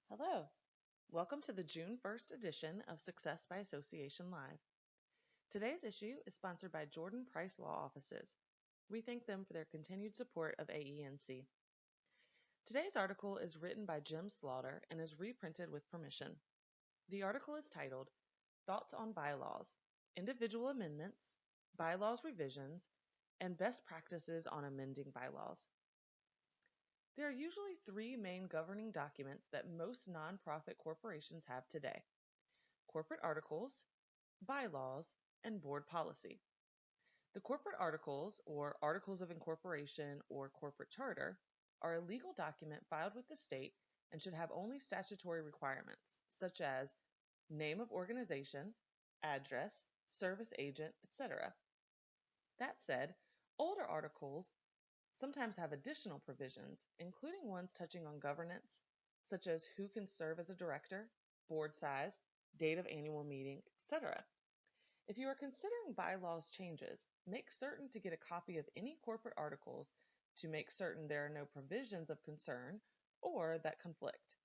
Hello. Welcome to the June 1st edition of Success by Association Live. Today's issue is sponsored by Jordan Price Law Offices. We thank them for their continued support of AENC. Today's article is written by Jim Slaughter and is reprinted with permission. The article is titled Thoughts on Bylaws, Individual Amendments, Bylaws Revisions, and Best Practices on Amending Bylaws. There are usually three main governing documents that most nonprofit corporations have today: corporate articles, bylaws, and board policy. The corporate articles, or articles of incorporation or corporate charter, are a legal document filed with the state and should have only statutory requirements, such as name of organization, address, service agent, etc. That said, older articles sometimes have additional provisions, including ones touching on governance, such as who can serve as a director, board size, date of annual meeting, etc. If you are considering bylaws changes, make certain to get a copy of any corporate articles to make certain there are no provisions of concern or that conflict.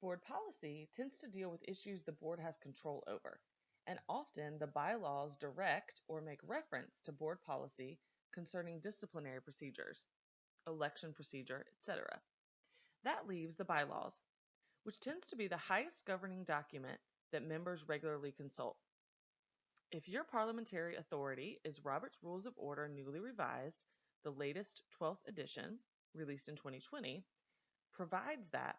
Board policy tends to deal with issues the board has control over, and often the bylaws direct or make reference to board policy concerning disciplinary procedures, election procedure, etc. That leaves the bylaws, which tends to be the highest governing document that members regularly consult. If your parliamentary authority is Robert's Rules of Order newly revised, the latest 12th edition, released in 2020, provides that,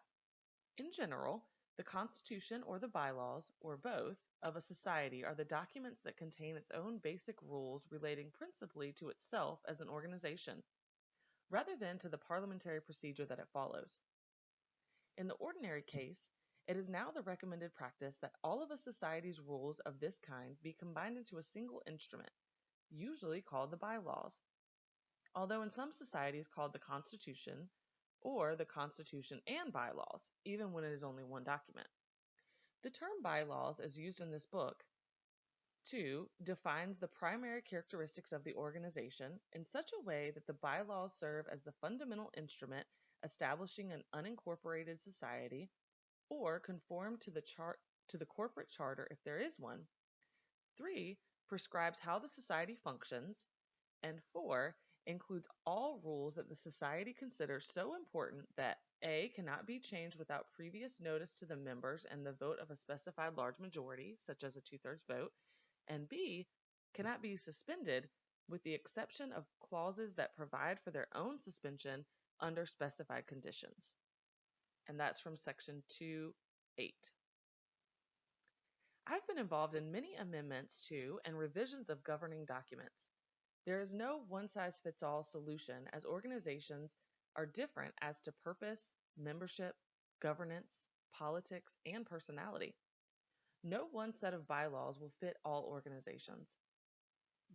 in general, the Constitution or the bylaws, or both, of a society are the documents that contain its own basic rules relating principally to itself as an organization, rather than to the parliamentary procedure that it follows. In the ordinary case, it is now the recommended practice that all of a society's rules of this kind be combined into a single instrument, usually called the bylaws, although in some societies called the Constitution, or the Constitution and bylaws, even when it is only one document. The term bylaws, as used in this book, 2, defines the primary characteristics of the organization in such a way that the bylaws serve as the fundamental instrument establishing an unincorporated society, or conform to the corporate charter if there is one. 3, prescribes how the society functions, and 4, includes all rules that the society considers so important that A, cannot be changed without previous notice to the members and the vote of a specified large majority, such as a 2/3 vote, and B, cannot be suspended with the exception of clauses that provide for their own suspension under specified conditions. And that's from section 2(8). I've been involved in many amendments to and revisions of governing documents. There is no one-size-fits-all solution, as organizations are different as to purpose, membership, governance, politics, and personality. No one set of bylaws will fit all organizations.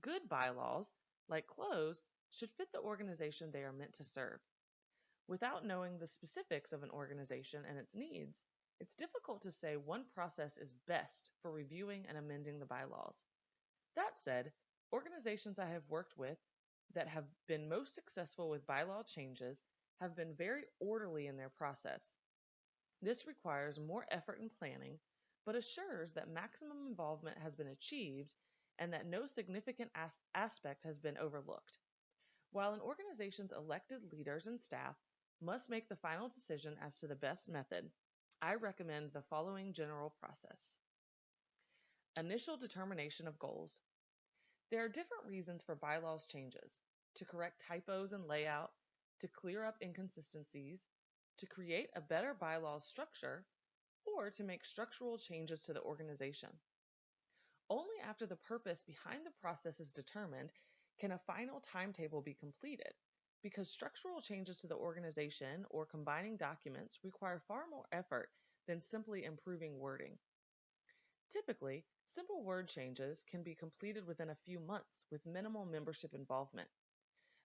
Good bylaws, like clothes, should fit the organization they are meant to serve. Without knowing the specifics of an organization and its needs, it's difficult to say one process is best for reviewing and amending the bylaws. That said, organizations I have worked with that have been most successful with bylaw changes have been very orderly in their process. This requires more effort and planning, but assures that maximum involvement has been achieved and that no significant aspect has been overlooked. While an organization's elected leaders and staff must make the final decision as to the best method, I recommend the following general process. Initial determination of goals. There are different reasons for bylaws changes: to correct typos in layout, to clear up inconsistencies, to create a better bylaws structure, or to make structural changes to the organization. Only after the purpose behind the process is determined can a final timetable be completed, because structural changes to the organization or combining documents require far more effort than simply improving wording. Typically, simple word changes can be completed within a few months with minimal membership involvement.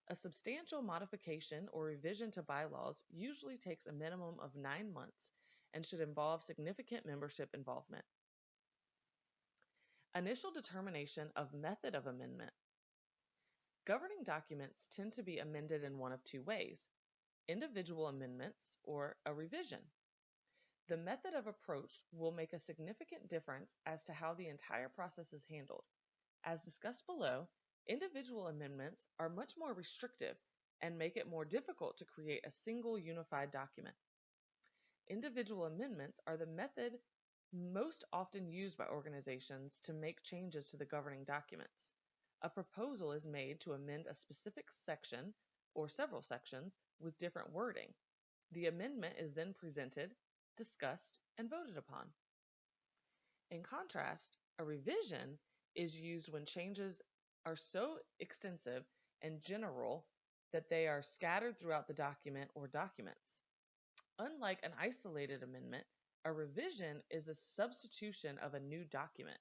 A substantial modification or revision to bylaws usually takes a minimum of 9 months and should involve significant membership involvement. Initial determination of method of amendment. Governing documents tend to be amended in one of two ways: individual amendments or a revision. The method of approach will make a significant difference as to how the entire process is handled. As discussed below, individual amendments are much more restrictive and make it more difficult to create a single unified document. Individual amendments are the method most often used by organizations to make changes to the governing documents. A proposal is made to amend a specific section or several sections with different wording. The amendment is then presented, discussed, and voted upon. In contrast, a revision is used when changes are so extensive and general that they are scattered throughout the document or documents. Unlike an isolated amendment, a revision is a substitution of a new document.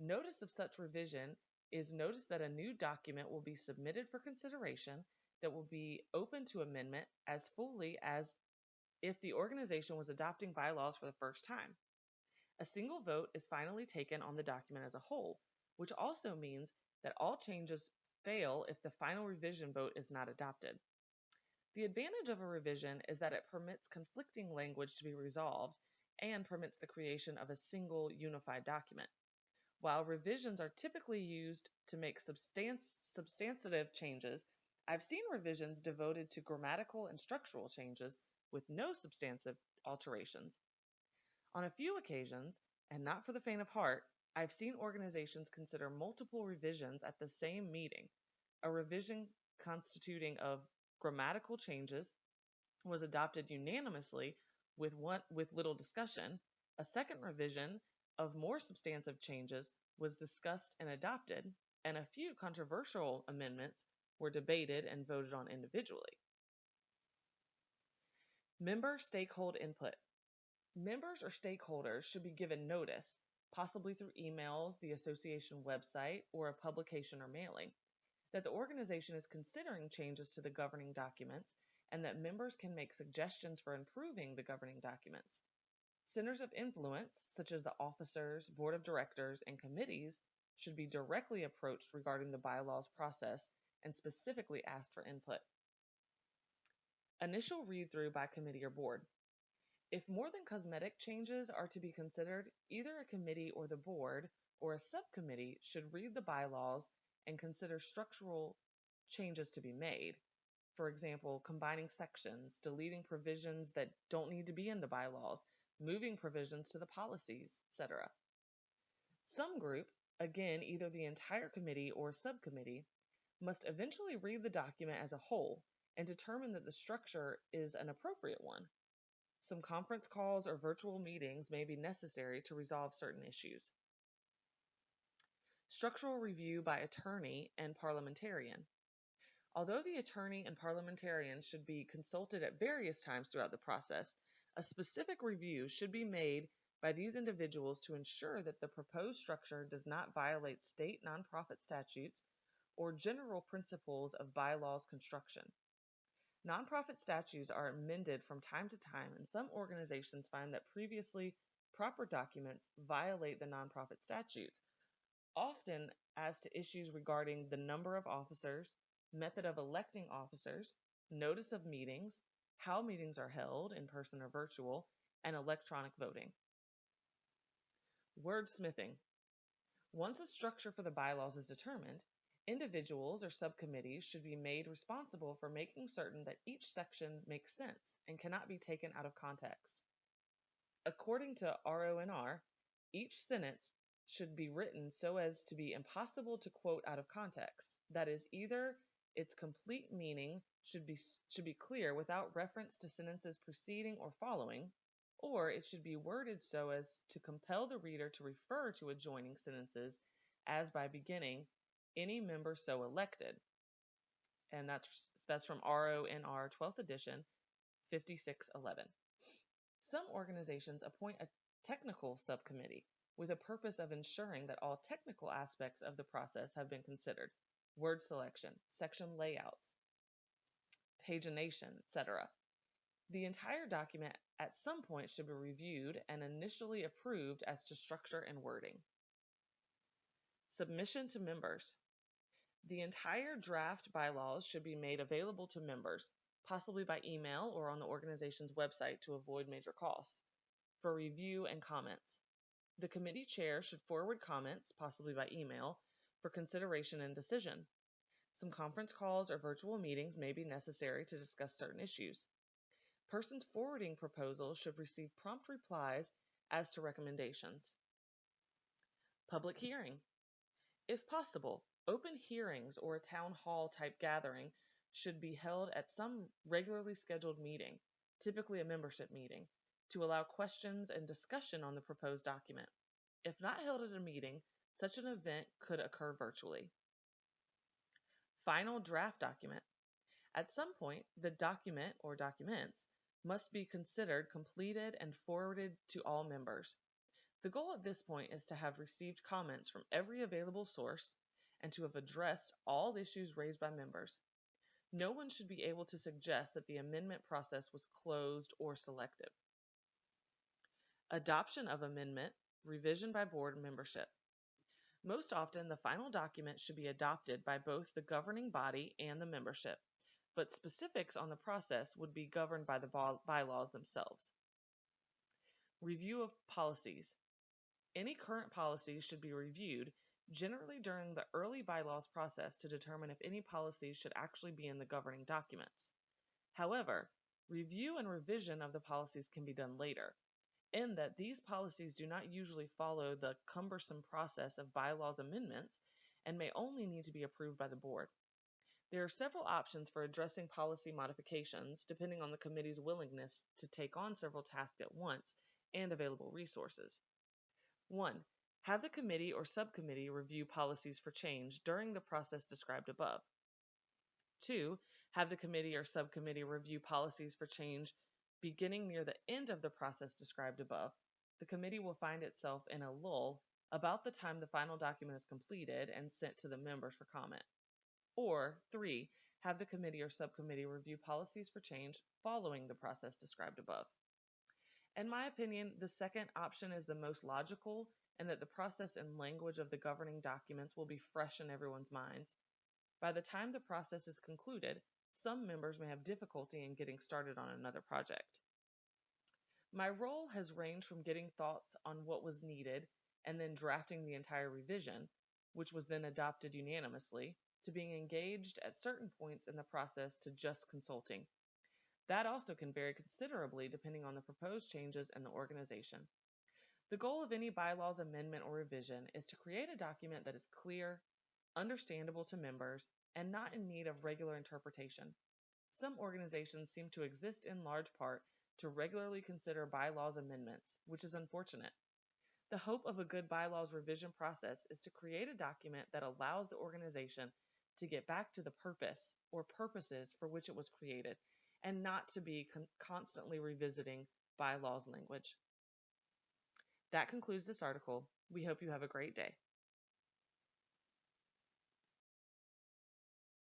Notice of such revision is notice that a new document will be submitted for consideration that will be open to amendment as fully as if the organization was adopting bylaws for the first time. A single vote is finally taken on the document as a whole, which also means that all changes fail if the final revision vote is not adopted. The advantage of a revision is that it permits conflicting language to be resolved and permits the creation of a single unified document. While revisions are typically used to make substantive changes, I've seen revisions devoted to grammatical and structural changes with no substantive alterations. On a few occasions, and not for the faint of heart, I've seen organizations consider multiple revisions at the same meeting. A revision constituting of grammatical changes was adopted unanimously with little discussion. A second revision of more substantive changes was discussed and adopted, and a few controversial amendments were debated and voted on individually. Member stakeholder input. Members or stakeholders should be given notice, possibly through emails, the association website, or a publication or mailing, that the organization is considering changes to the governing documents and that members can make suggestions for improving the governing documents. Centers of influence, such as the officers, board of directors, and committees, should be directly approached regarding the bylaws process and specifically asked for input. Initial read-through by committee or board. If more than cosmetic changes are to be considered, either a committee or the board or a subcommittee should read the bylaws and consider structural changes to be made. For example, combining sections, deleting provisions that don't need to be in the bylaws, moving provisions to the policies, etc. Some group, again either the entire committee or subcommittee, must eventually read the document as a whole and determine that the structure is an appropriate one. Some conference calls or virtual meetings may be necessary to resolve certain issues. Structural review by attorney and parliamentarian. Although the attorney and parliamentarian should be consulted at various times throughout the process, a specific review should be made by these individuals to ensure that the proposed structure does not violate state nonprofit statutes or general principles of bylaws construction. Nonprofit statutes are amended from time to time, and some organizations find that previously proper documents violate the nonprofit statutes, often as to issues regarding the number of officers, method of electing officers, notice of meetings, how meetings are held, in person or virtual, and electronic voting. Wordsmithing. Once a structure for the bylaws is determined, individuals or subcommittees should be made responsible for making certain that each section makes sense and cannot be taken out of context. According to RONR, each sentence should be written so as to be impossible to quote out of context. That is, either its complete meaning should be clear without reference to sentences preceding or following, or it should be worded so as to compel the reader to refer to adjoining sentences as by beginning, any member so elected. And that's from RONR 12th edition, 5611. Some organizations appoint a technical subcommittee with a purpose of ensuring that all technical aspects of the process have been considered: word selection, section layouts, pagination, etc. The entire document at some point should be reviewed and initially approved as to structure and wording. Submission to members. The entire draft bylaws should be made available to members, possibly by email or on the organization's website to avoid major costs. for review and comments. The committee chair should forward comments, possibly by email, for consideration and decision. Some conference calls or virtual meetings may be necessary to discuss certain issues. Persons forwarding proposals should receive prompt replies as to recommendations. Public hearing. If possible, open hearings or a town hall type gathering should be held at some regularly scheduled meeting, typically a membership meeting, to allow questions and discussion on the proposed document. If not held at a meeting, such an event could occur virtually. Final draft document. At some point, the document or documents must be considered completed and forwarded to all members. The goal at this point is to have received comments from every available source and to have addressed all issues raised by members. No one should be able to suggest that the amendment process was closed or selective. Adoption of amendment, revision by board membership. Most often, the final document should be adopted by both the governing body and the membership, but specifics on the process would be governed by the bylaws themselves. Review of policies. Any current policies should be reviewed, generally during the early bylaws process, to determine if any policies should actually be in the governing documents. However, review and revision of the policies can be done later, in that these policies do not usually follow the cumbersome process of bylaws amendments and may only need to be approved by the board. There are several options for addressing policy modifications, depending on the committee's willingness to take on several tasks at once and available resources. 1. Have the committee or subcommittee review policies for change during the process described above. 2. Have the committee or subcommittee review policies for change beginning near the end of the process described above. The committee will find itself in a lull about the time the final document is completed and sent to the members for comment. Or 3. Have the committee or subcommittee review policies for change following the process described above. In my opinion, the second option is the most logical, and that the process and language of the governing documents will be fresh in everyone's minds. By the time the process is concluded, some members may have difficulty in getting started on another project. My role has ranged from getting thoughts on what was needed and then drafting the entire revision, which was then adopted unanimously, to being engaged at certain points in the process to just consulting. That also can vary considerably depending on the proposed changes and the organization. The goal of any bylaws amendment or revision is to create a document that is clear, understandable to members, and not in need of regular interpretation. Some organizations seem to exist in large part to regularly consider bylaws amendments, which is unfortunate. The hope of a good bylaws revision process is to create a document that allows the organization to get back to the purpose or purposes for which it was created, and not to be constantly revisiting bylaws language. That concludes this article. We hope you have a great day.